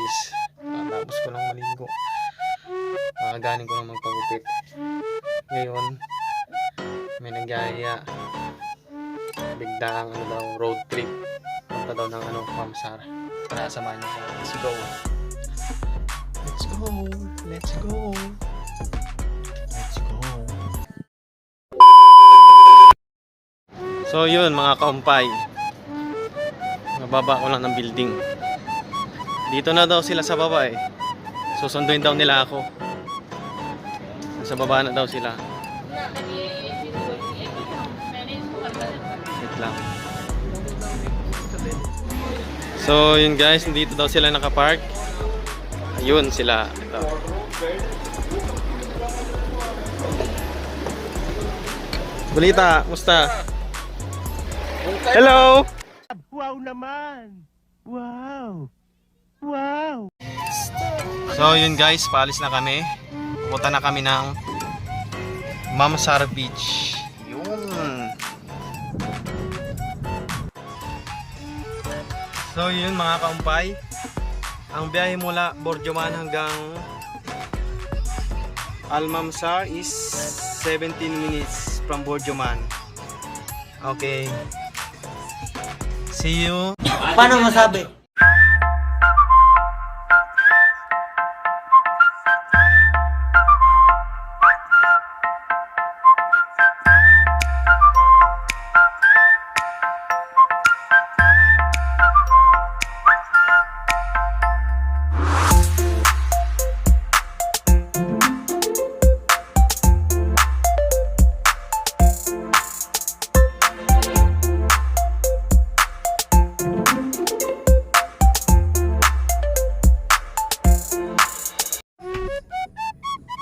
guys. Tapos ko lang maligo. Galing ko lang magpagupit. Ngayon, may nagyaya. Bigdaang road trip. Punta daw ng Mamsar. Tara, samahan niyo. Let's go. Let's go. Let's go. Let's go. So yun mga kaumpay. Mababa ko lang ng building. Dito na daw sila sa baba eh. Susunduin daw nila ako. Sa baba na daw sila. Wait lang. So yun guys, dito daw sila nakapark. Ayun sila. Ito. Balita, musta? Hello! Wow naman! Wow! Wow! So yun guys, paalis na kami. Pupunta na kami ng Mamsar Beach. Yun. So yun mga kaumpay. Ang biyahe mula Borjoman hanggang Al-Mamsar is 17 minutes from Borjoman. Okay. See you. Paano masabi?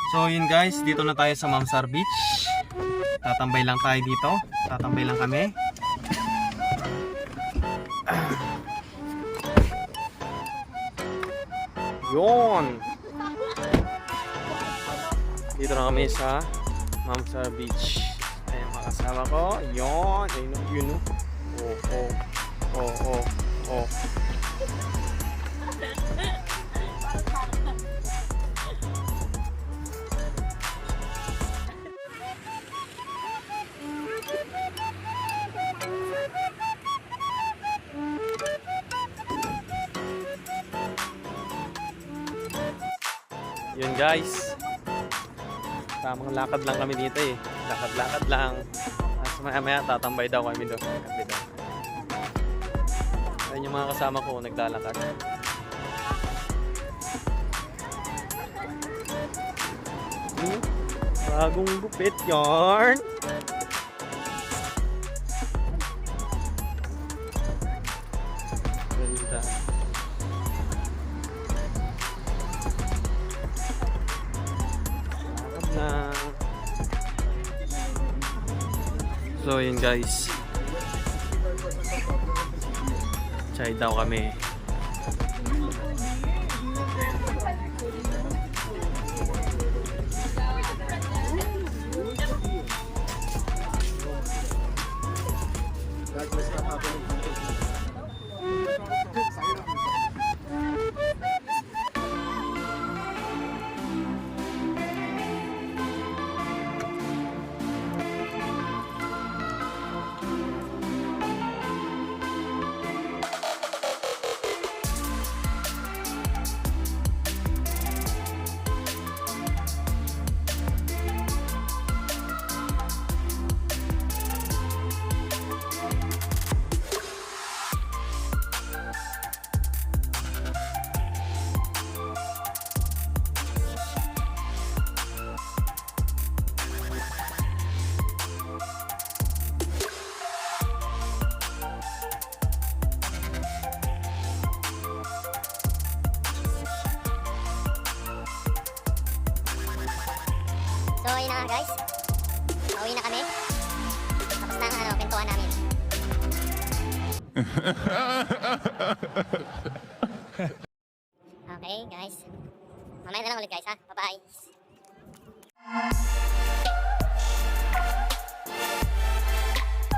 So yun guys, dito na tayo sa Mamsar Beach. Tatambay lang tayo dito. Tatambay lang kami. Yun. Dito na kami sa Mamsar Beach. Ayan mga kasama ko. Yun. Ayun, yun. Oh. Yun guys, tamang lakad lang kami dito eh. Lakad-lakad lang. Tapos maya-maya tatambay daw kami doon. Ayun yung mga kasama ko naglalakad. Bagong gupit yarn. Ganda. So yun guys, chay daw kami. So yun na nga guys, pauwi na kami. Tapos na ang pintuan namin. Okay guys, mamaya na lang ulit guys ha, bye bye.